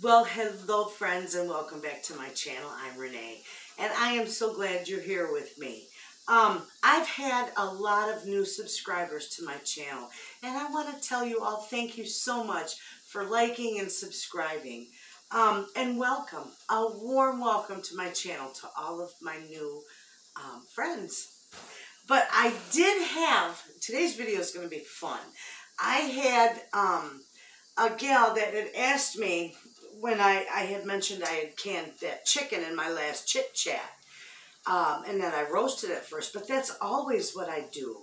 Well, hello friends and welcome back to my channel. I'm Renee and I am so glad you're here with me. I've had a lot of new subscribers to my channel and I want to tell you all thank you so much for liking and subscribing. And welcome, a warm welcome to my channel to all of my new friends. But I did have, today's video is going to be fun. I had a gal that had asked me when I had mentioned I had canned that chicken in my last chit chat, and then I roasted it first, but that's always what I do,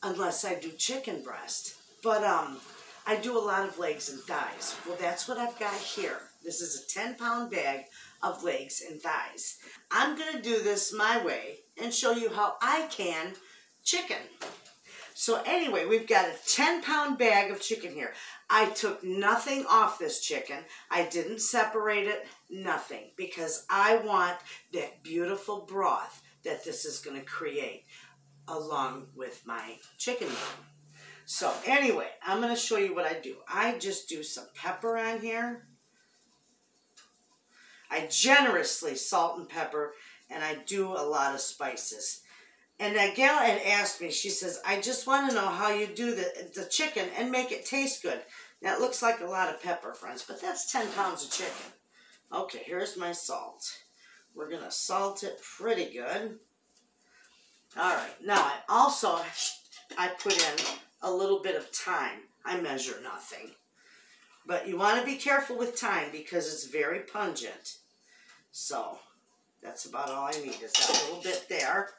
unless I do chicken breast. But I do a lot of legs and thighs. Well, that's what I've got here. This is a 10-pound bag of legs and thighs. I'm going to do this my way and show you how I can chicken. So anyway, we've got a 10-pound bag of chicken here. I took nothing off this chicken. I didn't separate it, nothing, because I want that beautiful broth that this is going to create along with my chicken bone. So anyway, I'm going to show you what I do. I just do some pepper on here. I generously salt and pepper, and I do a lot of spices. And that gal had asked me, she says, I just want to know how you do the chicken and make it taste good. Now, it looks like a lot of pepper, friends, but that's 10 pounds of chicken. Okay, here's my salt. We're going to salt it pretty good. All right, now I put in a little bit of thyme. I measure nothing. But you want to be careful with thyme because it's very pungent. So, that's about all I need is that little bit there.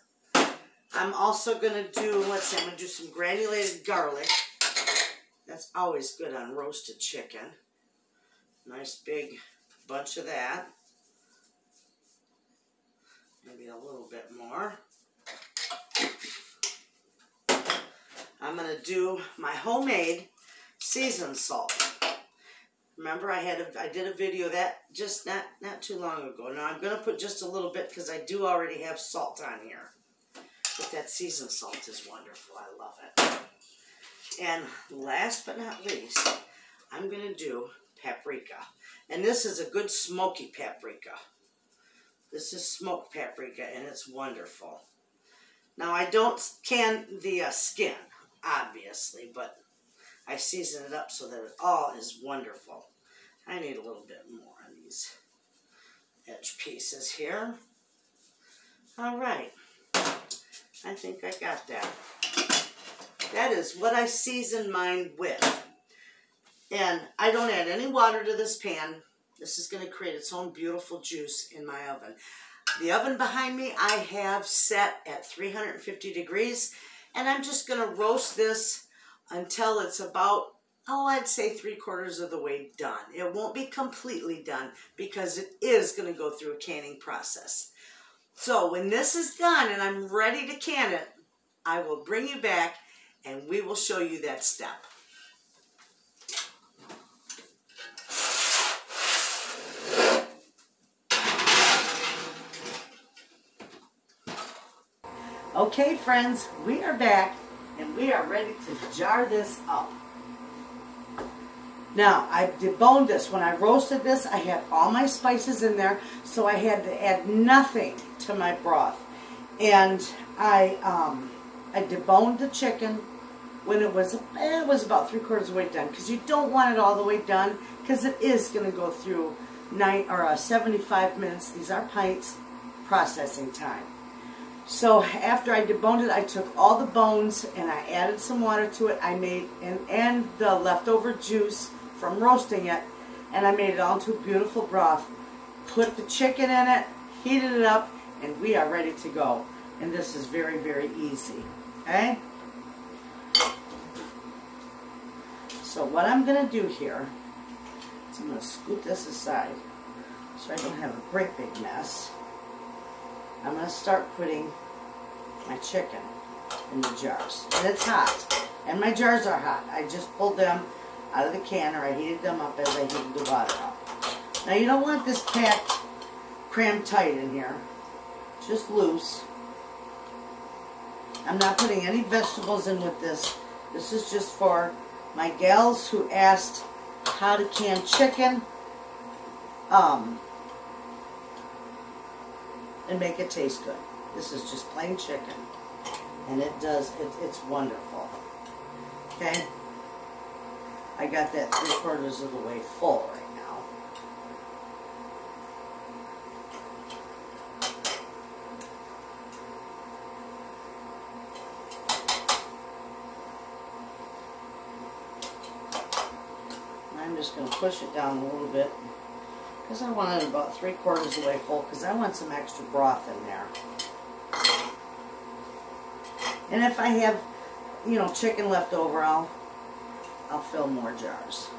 I'm also going to do, let's see, I'm going to do some granulated garlic. That's always good on roasted chicken. Nice big bunch of that. Maybe a little bit more. I'm going to do my homemade seasoned salt. Remember, I did a video that just not too long ago. Now I'm going to put just a little bit because I do already have salt on here. But that seasoned salt is wonderful. I love it. And last but not least, I'm going to do paprika. And this is a good smoky paprika. This is smoked paprika, and it's wonderful. Now, I don't can the skin, obviously, but I season it up so that it all is wonderful. I need a little bit more on these edge pieces here. All right. I think I got that. That is what I season mine with. And I don't add any water to this pan. This is going to create its own beautiful juice in my oven. The oven behind me I have set at 350 degrees. And I'm just going to roast this until it's about, I'd say 3/4 of the way done. It won't be completely done because it is going to go through a canning process. So when this is done and I'm ready to can it, I will bring you back and we will show you that step. Okay, friends, we are back and we are ready to jar this up. Now, I deboned this. When I roasted this, I had all my spices in there, so I had to add nothing to my broth. And I deboned the chicken when it was about 3/4 of the way done, because you don't want it all the way done, because it is going to go through 75 minutes. These are pints processing time. So after I deboned it, I took all the bones and I added some water to it. I made and the leftover juice from roasting it, and I made it all into a beautiful broth. Put the chicken in it, heated it up, and we are ready to go. And this is very, very easy. Okay? So what I'm going to do here is I'm going to scoop this aside so I don't have a great big mess. I'm going to start putting my chicken in the jars. And it's hot. And my jars are hot. I just pulled them out of the can, or I heated them up as I heated the water up. Now you don't want this packed, crammed tight in here. Just loose. I'm not putting any vegetables in with this. This is just for my gals who asked how to can chicken. and make it taste good. This is just plain chicken, and it's wonderful. Okay, I got that 3/4 of the way full right now. I'm just going to push it down a little bit because I want it about 3/4 of the way full because I want some extra broth in there. And if I have, you know, chicken left over, I'll fill more jars.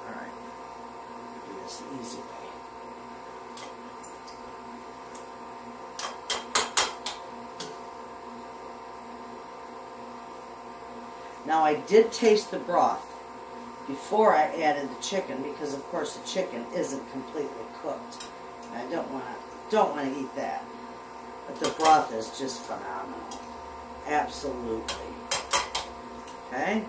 All right, do this the easy way. Now I did taste the broth before I added the chicken because, of course, the chicken isn't completely cooked. I don't want to eat that. But the broth is just phenomenal. Absolutely. Okay?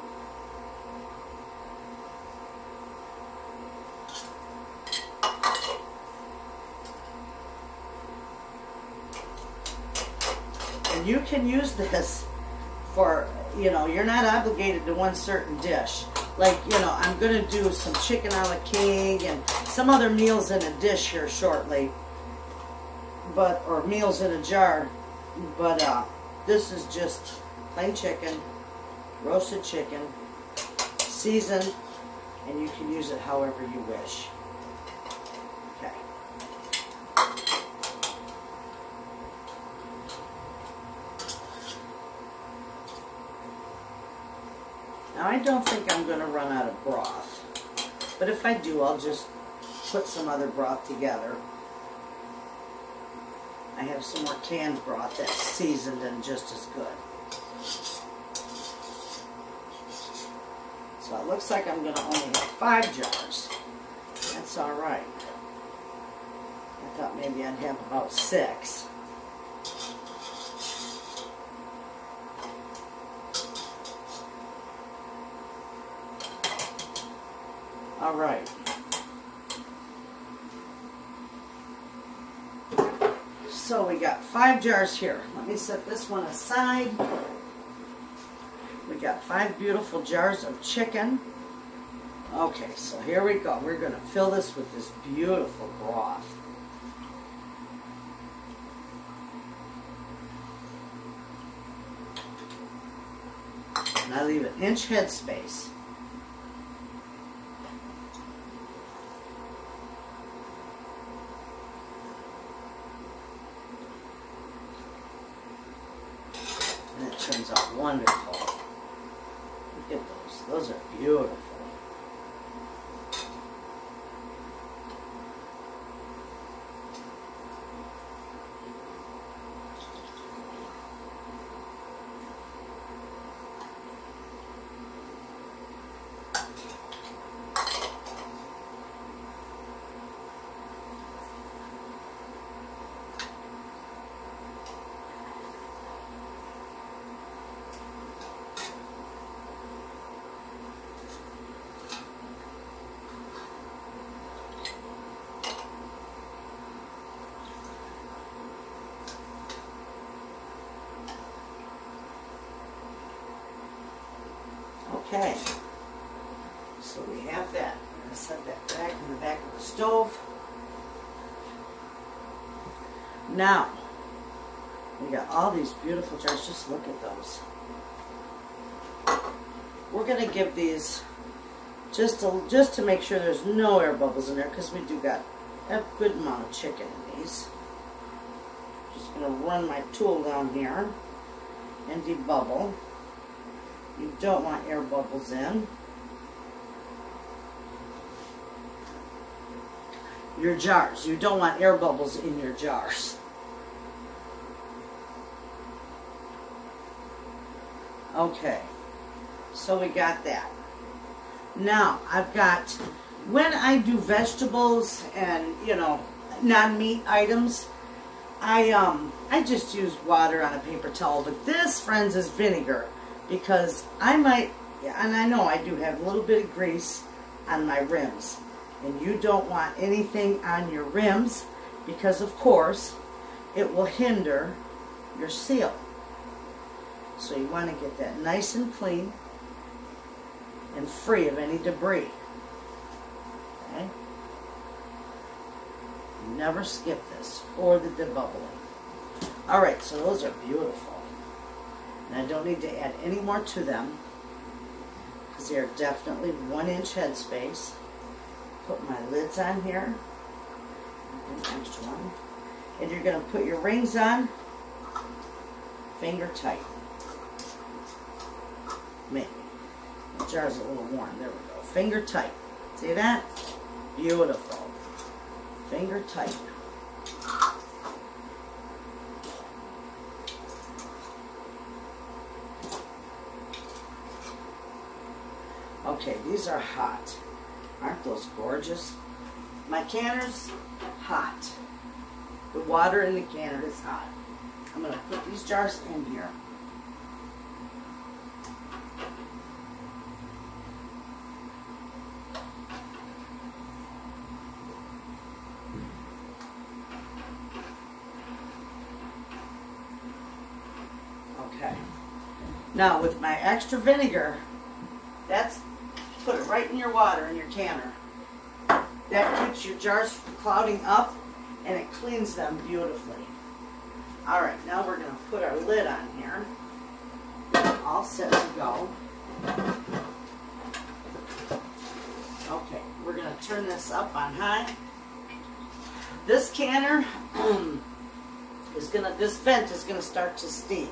And you can use this for, you know, you're not obligated to one certain dish. Like, you know, I'm going to do some chicken a la king and some other meals in a dish here shortly. Or meals in a jar. But this is just plain chicken, roasted chicken, seasoned, and you can use it however you wish. Okay. Now I don't think I'm going to run out of broth, but if I do, I'll just put some other broth together. I have some more canned broth that's seasoned and just as good. So it looks like I'm going to only have 5 jars. That's all right. I thought maybe I'd have about 6. All right. So we got 5 jars here. Let me set this one aside. We got 5 beautiful jars of chicken. Okay, so here we go. We're going to fill this with this beautiful broth. And I leave an inch head space. And it turns out wonderful. Look at those. Those are beautiful. Okay, so we have that. I'm going to set that back in the back of the stove. Now, we got all these beautiful jars. Just look at those. We're going to give these just to make sure there's no air bubbles in there, because we do got a good amount of chicken in these. Just going to run my tool down here and debubble. You don't want air bubbles in. Your jars. You don't want air bubbles in your jars. Okay. So we got that. Now, I've got, when I do vegetables and, you know, non-meat items, I just use water on a paper towel. But this, friends, is vinegar. Because I might, Yeah, and I know I do have a little bit of grease on my rims. And you don't want anything on your rims because, of course, it will hinder your seal. So you want to get that nice and clean and free of any debris. Okay? Never skip this or the debubbling. Alright, so those are beautiful. And I don't need to add any more to them because they are definitely 1-inch headspace. Put my lids on here. An extra one. And you're going to put your rings on finger tight. Maybe. The jar's a little warm. There we go. Finger tight. See that? Beautiful. Finger tight. Okay, these are hot. Aren't those gorgeous? My canner's hot. The water in the canner is hot. I'm going to put these jars in here. Okay. Now with my extra vinegar, that's put it right in your water in your canner. That keeps your jars from clouding up and it cleans them beautifully. Alright, now we're going to put our lid on here. All set to go. Okay, we're going to turn this up on high. This canner this vent is going to start to steam.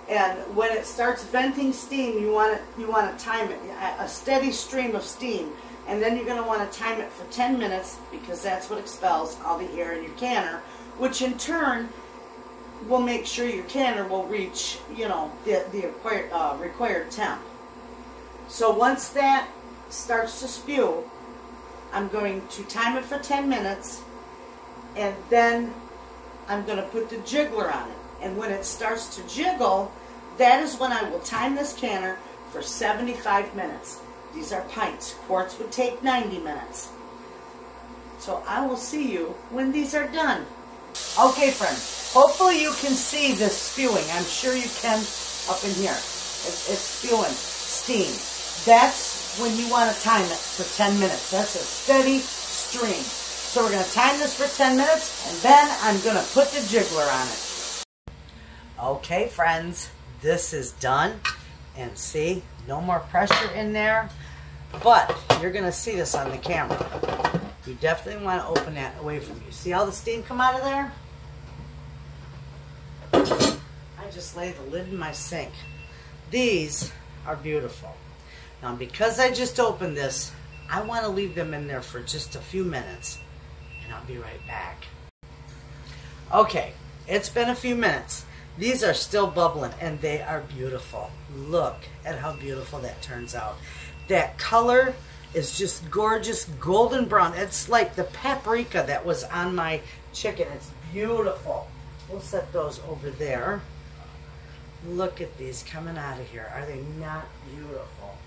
And when it starts venting steam, you want to time it, a steady stream of steam. And then you're going to want to time it for 10 minutes because that's what expels all the air in your canner, which in turn will make sure your canner will reach, you know, the required temp. So once that starts to spew, I'm going to time it for 10 minutes, and then I'm going to put the jiggler on it. And when it starts to jiggle, that is when I will time this canner for 75 minutes. These are pints. Quarts would take 90 minutes. So I will see you when these are done. Okay, friends. Hopefully you can see this spewing. I'm sure you can up in here. It's spewing steam. That's when you want to time it for 10 minutes. That's a steady stream. So we're going to time this for 10 minutes, and then I'm going to put the jiggler on it. Okay, friends. This is done. And see, no more pressure in there. But you're going to see this on the camera. You definitely want to open that away from you. See all the steam come out of there? I just lay the lid in my sink. These are beautiful. Now, because I just opened this, I want to leave them in there for just a few minutes. And I'll be right back. Okay, it's been a few minutes. These are still bubbling, and they are beautiful. Look at how beautiful that turns out. That color is just gorgeous, golden brown. It's like the paprika that was on my chicken. It's beautiful. We'll set those over there. Look at these coming out of here. Are they not beautiful?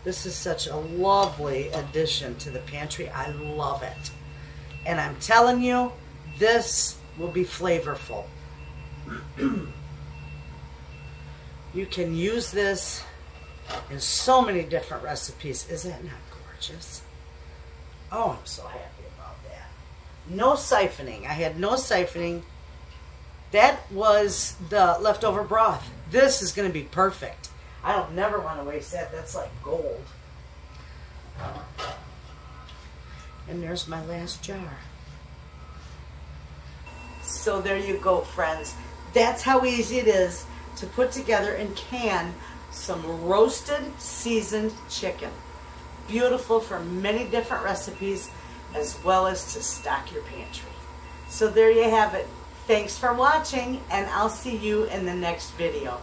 This is such a lovely addition to the pantry. I love it. And I'm telling you, this will be flavorful. You can use this in so many different recipes. Is that not gorgeous? Oh, I'm so happy about that. No siphoning. I had no siphoning. That was the leftover broth. This is going to be perfect. I don't never want to waste that. That's like gold. And there's my last jar. So there you go, friends. That's how easy it is to put together and can some roasted, seasoned chicken. Beautiful for many different recipes, as well as to stock your pantry. So there you have it. Thanks for watching, and I'll see you in the next video.